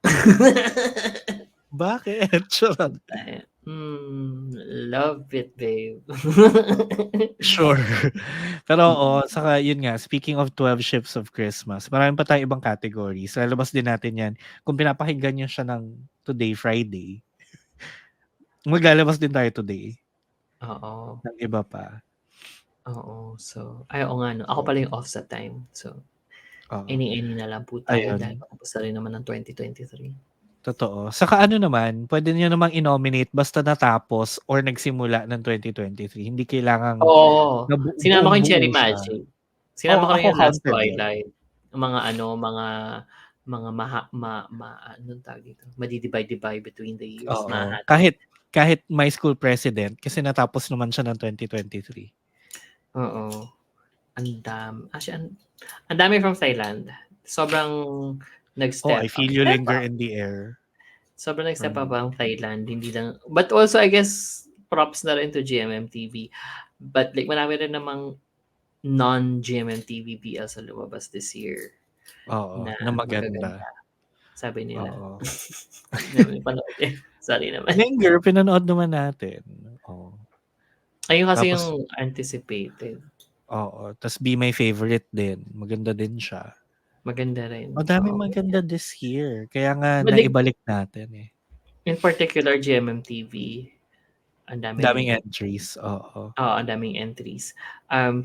Bakit? Charot. Love it, babe. Sure. Pero oo, Mm. saka yun nga, speaking of 12 Ships of Christmas, marami pa tayong ibang categories. Lalabas din natin yan. Kung pinapakinggan niyo siya ng Today, Friday, maglalabas din tayo today Oo. ng iba pa. Oo. So, ay oo nga 'no, ako pala yung off sa time. So, Oo. any na lang po tayo dahil Ayun, patapos na rin naman ng 2023. totoo. Saka ano naman, puwede niyo namang i-nominate basta natapos or nagsimula ng 2023. Hindi kailangang Oo, sinama ko yung Cherry buong-buo siya. Magic. Oo, Sinama ko ako rin yung Last counted yun. Twilight, yung mga ano, mga maha anong tawag dito, madi-divide-divide between the years, Oo, mahahati. kahit kahit My School President kasi natapos naman siya ng 2023. Oo, actually ang dami from Thailand. Sobrang Oh, I nag-step up Feel You step Linger up, in the Air sobrang for nag-step up me. ang Thailand, hindi lang but also I guess props na rin to GMMTV. But like marami rin namang non-GMMTV BL sa lumabas this year Oo, na na maganda. magaganda, sabi nila. Oo. Hindi naman napanood eh, sorry naman. Linger, pinanood naman natin. Oo. Ayun kasi Tapos yung anticipated, oo, tas Be My Favorite din, maganda din siya. maganda rin, Madaming oo. maganda this year, kaya nga But like, naibalik natin, eh. in particular GMMTV, ang dami Daming ring entries, oo. oo, ang daming entries.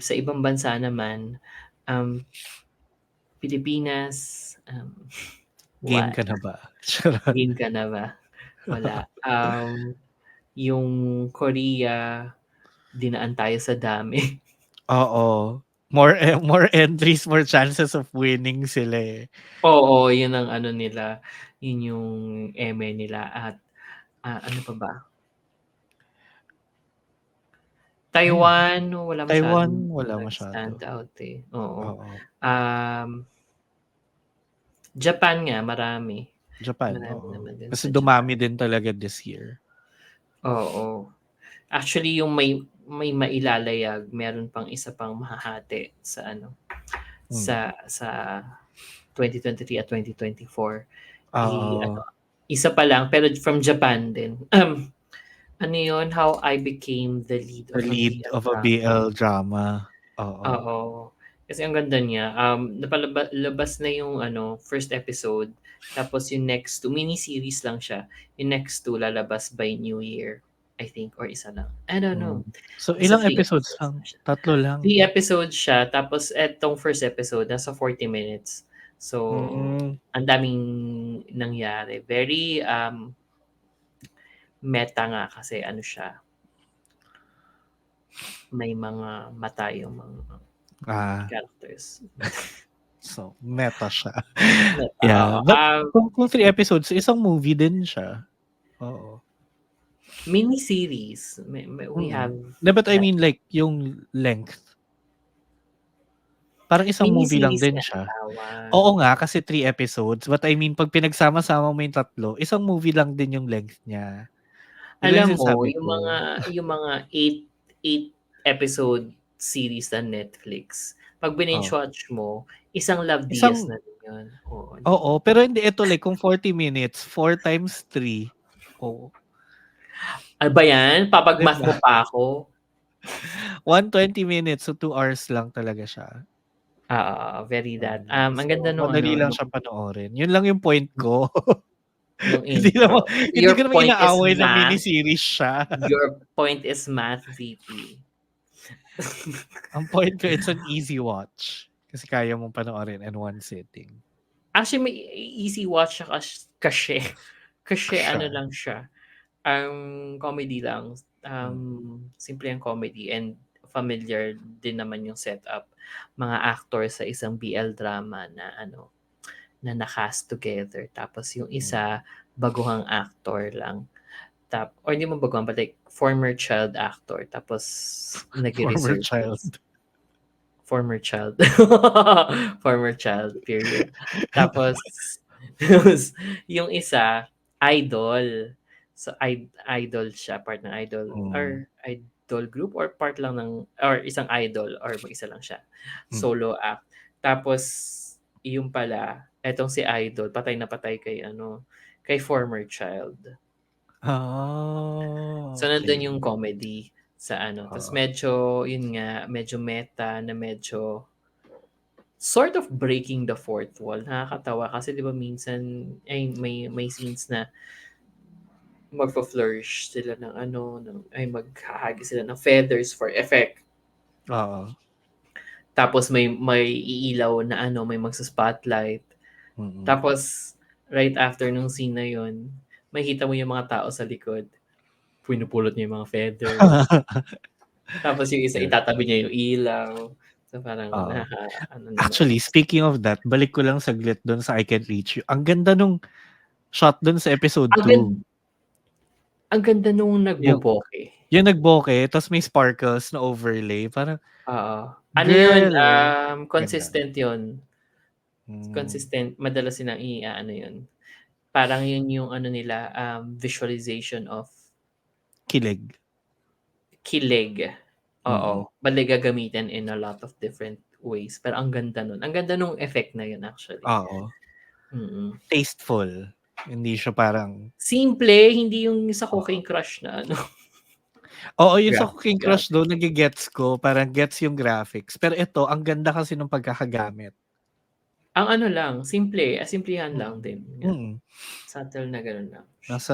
Sa ibang bansa naman, um, Pilipinas, Game ka wala. na ba? Charot. Game ka na ba? Wala. Yung Korea, dinaan tayo sa dami. Oo, more entries, more chances of winning sila, eh. Oo, yun ang ano nila, yun yung eme nila at, ano pa ba? Ayun, Taiwan, wala Taiwan masyadong wala masyado, nag-stand out, eh, oo. oo. Um, Japan nga marami, Japan, marami oo. naman din Kasi sa Japan. dumami din talaga this year. Oo. Actually yung may may mailalayag, meron pang isa pang mahahati sa sa 2023 at 2024. Oo. Isa pa lang pero from Japan din. Ano yun? How I Became the Lead The of a lead BL of a drama. BL drama. Oo. Oo. Kasi ang ganda niya. Labas na yung first episode. Tapos yung next two, mini-series lang siya. Yung next two lalabas by New Year, I think, or isa lang. I don't know. So, Basta ilang 3 episodes episodes na lang? siya. 3 lang. 3 episodes siya. Tapos etong first episode, nasa 40 minutes. So, ang daming nangyari. Very meta nga kasi siya. May mga mata yung mga characters. So, meta siya. Meta, Yeah. oo. But kung 3 episodes, isang movie din siya. Oo. Mini-series. We have But I that. mean like yung length. Parang isang movie lang Mini-series din nga siya. tawag. Oo nga, kasi 3 episodes. But I mean, pag pinagsama-sama mo yung 3, isang movie lang din yung length niya. Yun lang Alam yung mo, sinasabi yung ko. mga 8 episode series na Netflix, pag binge watch mo, isang Love Diaz na din yun. Oo, pero hindi ito like kung 40 minutes, 4 times 3. Oo. Ano ba yan? Papag-math Diba? mo pa ako. 120 minutes, so 2 hours lang talaga siya. Very that. Ang ganda nung madali lang siya panoorin. Yun lang yung point ko. nung hindi intro. ko naman point is inaaway na math. mini-series siya. Your point is math, VP. Ang point ko, it's an easy watch. Kasi kaya mong panoorin in one sitting. Actually, may easy watch siya kasi lang siya. Comedy lang. Simple ang comedy and familiar din naman yung setup. Mga actors sa isang BL drama na na na-cast together. Tapos yung isa, baguhang actor lang. Or hindi mo baguhan, but like former child actor. Tapos nag-resurface. Former child. Former child, period. Tapos, yung isa, idol. So, idol siya, part ng idol. Or idol group, or part lang or isang idol, or mag-isa lang siya. Solo act. Tapos, yung pala, etong si idol, patay na patay kay former child. So, nandun yung comedy sa Tapos medyo, yun nga, medyo meta na medyo sort of breaking the fourth wall. Nakakatawa kasi 'di ba minsan ay may scenes na magfa-flourish sila ng maghahagi sila ng feathers for effect. Oo. Tapos may iilaw na may magsa-spotlight. Tapos right after nung scene na yun, makikita mo yung mga tao sa likod. Pinupulot niya yung mga feathers. Tapos yung isa itatabi niya yung ilaw. So parang Actually, speaking of that, balik ko lang saglit doon sa I Can't Reach You. Ang ganda nung shot doon sa episode 2. Ang ganda nung nagboboke. Yung nagboke, tapos may sparkles na overlay. Parang, ano yun? Consistent yun. Consistent. Madalas silang yun. Parang yun yung nila, visualization of kilig. Oo. Bali gagamitin in a lot of different ways. Pero ang ganda nun. Ang ganda nung effect na yun actually. Oo. Tasteful. Hindi siya parang simple, hindi yung sa Cooking Crush na Oo, yung sa Cooking Crush daw, nagigets ko. Parang gets yung graphics. Pero ito, ang ganda kasi nung pagkakagamit. Ang lang, simplihan lang din. Subtle na gano'n lang.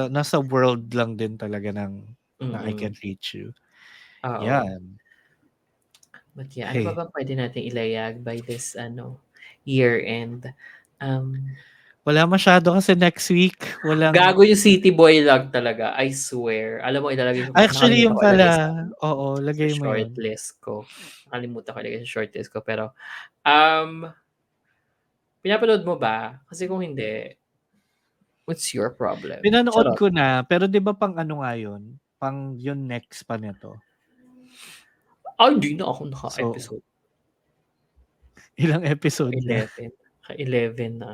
Nasa world lang din talaga ng na I Can't Reach You. Yan. But yeah, ano pa ba pwede natin ilayag by this year end? Wala masyado kasi next week. Gago yung City Boy Log talaga. I swear. Alam mo, ilalagay ko. Actually, yung pala. Oo, lagay mo yun. Shortlist ko. Nakalimutan ko ilagay sa shortlist ko. Pero, pinapanood mo ba? Kasi kung hindi, what's your problem? Pinanood ko na. Pero di ba pang nga yun? Pang yun next pa nito. Hindi na ako naka-episode. Ilang episode 11. na? 11 na.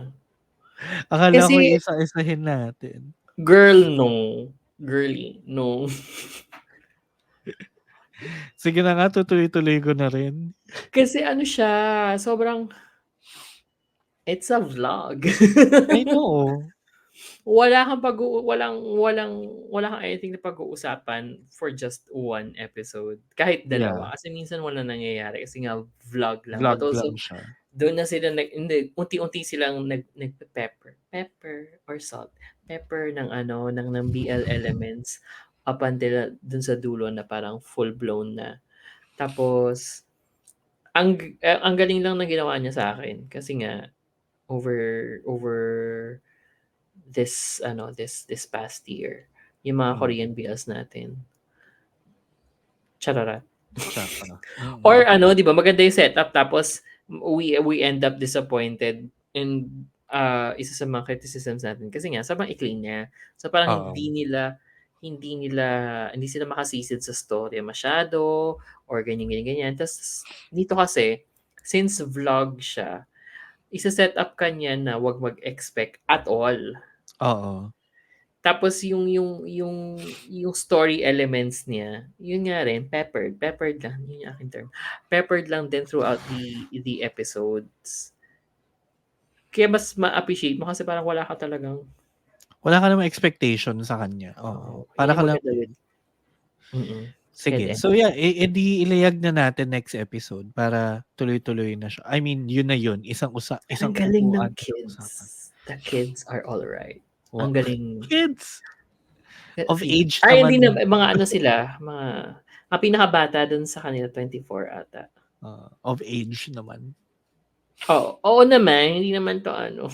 Akala ko isa-isahin natin. Girl, no. Girly, no. Sige na nga, tutuloy-tuloy ko na rin. Kasi ano siya, sobrang it's a vlog. I know. Wala kang wala kang anything na pag-uusapan for just one episode, kahit Yeah, dalawa. Kasi minsan walang nangyayari kasi nga vlog lang. But vlog lang also, siya. doon na sila hindi, unti-unti silang pepper or salt, pepper ng ano, ng BL elements up until dun sa dulo na parang full-blown na. Tapos, ang galing lang ng ginawa niya sa akin kasi nga over over this past year, yung mga Mm, Korean BLs natin, chararat. tsaka. Or ano, 'di ba, maganda yung setup tapos we end up disappointed and isa sa mga criticisms natin kasi nga sobrang ikli niya. So parang Oo. hindi sila makasisid sa story masyado or ganyan, ganyan, ganyan. Tas dito kasi, since vlog siya, isa-set up ka niya na 'wag mag-expect at all. Oo. Tapos yung story elements niya, yun nga rin peppered lang, yun yung aking term. Peppered lang din throughout the episodes. Kaya mas ma-appreciate mo kasi parang wala ka talagang Wala ka namang expectation sa kanya, oo. oo, Para yun ka yung lang maganda with sige. and So yeah, edi ilayag na natin next episode para tuloy-tuloy na siya. I mean, yun na yun, ang isang galing ng upuan, isang kids. usapan. The kids are alright. Wa Ang galing. kids of age Ay hindi na naman, mga ano sila, ang pinakabata dun sa kanila 24 ata. of age naman. Oo, oo naman, hindi naman 'to ano,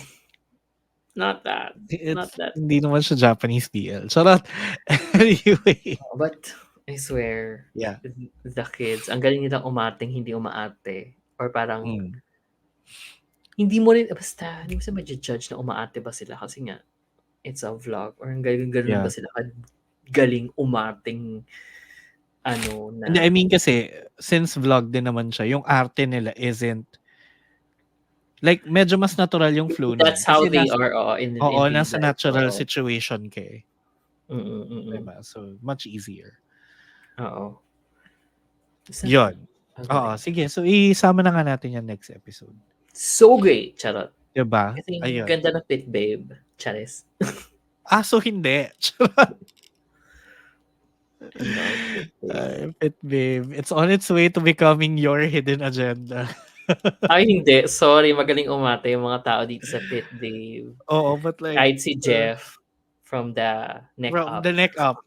not that, not It's that. hindi naman siya Japanese BL. Charot. Anyway, But I swear, yeah. the kids, ang galing nilang umarteng hindi umaarte or parang Mm, hindi mo rin basta hindi mo sila ma-ju-judge na umaarte ba sila kasi nga it's a vlog or hanggang gano'n ba yeah. sila kagaling umarteng ano Hindi, I na mean kasi since vlog din naman siya, yung arte nila isn't like medyo mas natural yung flow that's nun. how Kasi they are, oo, in oo, real nasa life, natural oo. situation ka eh. Mm. Diba? So, much easier. Oo. Basta Yun. ang Oo, galing. sige. So, isama na nga natin yan next episode. So great, charot. Diba? Kasi yung Ayun. ganda ng Pit Babe, charis. So hindi. I love Pit Babe. Pit babe. It's on its way to becoming your hidden agenda. Ay hindi, sorry, magaling umarte yung mga tao dito sa Pit Babe. Oo, but like, Kahit si Jeff from the Neck from Up. the neck up.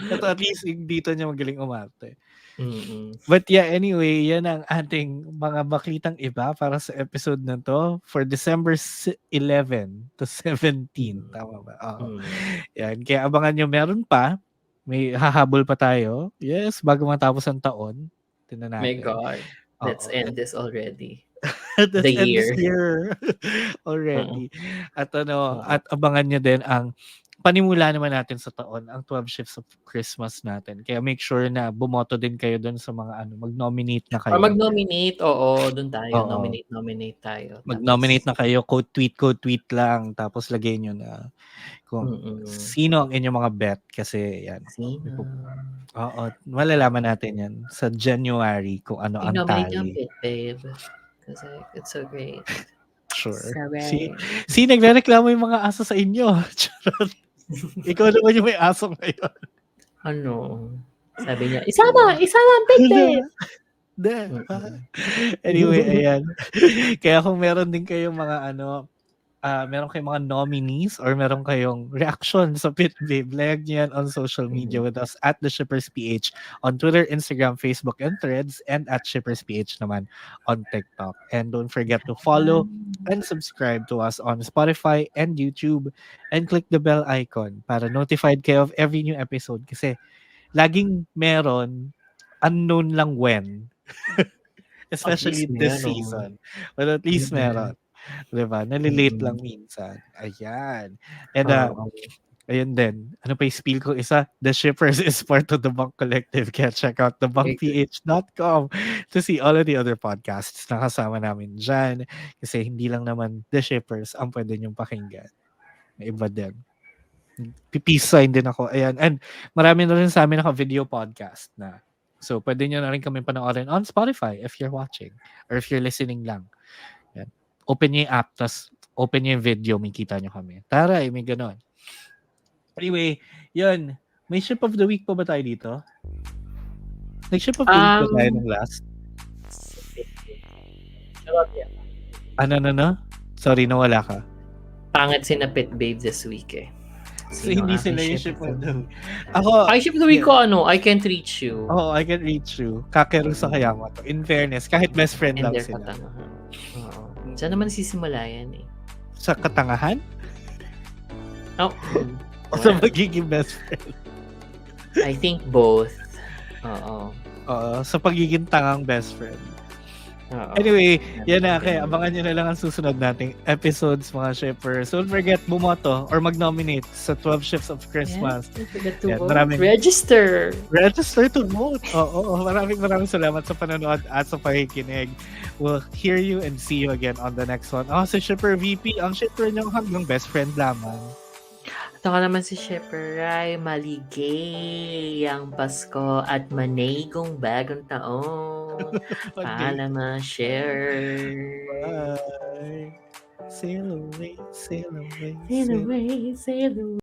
ito at least dito niya magaling umarte. Mm. But yeah, anyway, yan ang ating mga baklitang iba para sa episode na to for December 11 to 17. Mm. Tama ba? Oo. Mm. Yan. Kaya abangan nyo, meron pa. May hahabol pa tayo. Yes, bago matapos ang taon. Tingnan My natin. God, let's Oo. end this already. The Let's end this year. year Mm. already. At Mm. at abangan nyo din ang panimula naman natin sa taon, ang 12 shifts of Christmas natin. Kaya make sure na bumoto din kayo doon sa mga mag-nominate na Or kayo. mag-nominate, oo, dun tayo, Oo. nominate tayo Mag-nominate tapos na kayo, quote tweet lang, tapos lagay nyo na kung mm. sino ang inyong mga bet kasi yan. Sino? Oo, malalaman natin yan sa January kung ano ang I-nominate niyo ang tally. Pit Babe kasi it's so great. Sure. Sabi. Nagrereklamo yung mga aso sa inyo. Charot. Ikaw naman yung may aso ngayon. Ano, sabi niya, "Isama ang Pit Babe." Anyway, ayan. Kaya kung meron din kayong mga meron kayong mga nominees or meron kayong reaction sa Pit Babe, lag niyo yan on social media with us at The Shippers PH on Twitter, Instagram, Facebook, and Threads, and at Shippers PH naman on TikTok. And don't forget to follow and subscribe to us on Spotify and YouTube and click the bell icon para notified kayo of every new episode kasi laging meron, unknown lang when. At least Especially this meron. season. But at least Mm. meron. 'Di ba? Nale-late lang minsan. Ayan. And Oo. ayun din. Ano pa yung spiel ko isa? The Shippers is part of the Bunk Collective. Kaya check out thebunkph.com to see all of the other podcasts na kasama namin dyan. Kasi hindi lang naman The Shippers ang pwede niyong pakinggan. May iba din. Peace sign din ako. Ayan. And marami na rin sa amin naka-video podcast na. So, pwede nyo na rin kami panoorin on Spotify if you're watching or if you're listening lang. Yan. Open nyo yung app, tas open nyo yung video, may kita nyo kami. Taray, may ganon. Anyway, yun. May ship of the week pa ba tayo dito? Nag-ship of the week ba tayo nung last? Ano? Sorry, nawala ka. Pangit si na Pit Babe this week eh. So, hindi sila yung ship of the week. Ako, Ay, ship of the week ko I Can't Reach You. Oo, I Can't Reach You. Kakeru Sakayama to. In fairness, kahit best friend lang sila. Katangahan. Oo. Saan naman sisimula yan eh? Sa katangahan? Oh. O sa magiging best friend? I think both. Oo. Oo, sa pagiging tangang best friend. Oo. Anyway, yan na. Kaya abangan nyo na lang ang susunod nating episodes, mga shippers. Don't forget, bumoto or mag-nominate sa 12 Ships of Christmas. Yes, forget to Yan, vote. maraming- Register to vote. Oo, maraming salamat sa panonood at sa pakikinig. We'll hear you and see you again on the next one. Si Shipper VP, ang shipper nyo hanggang best friend lamang. Ito ka naman si Shipper Rai, maligayang Pasko at manigong bagong taon. Paalam na share. Bye. Sail away, sail away. Sail away, sail away.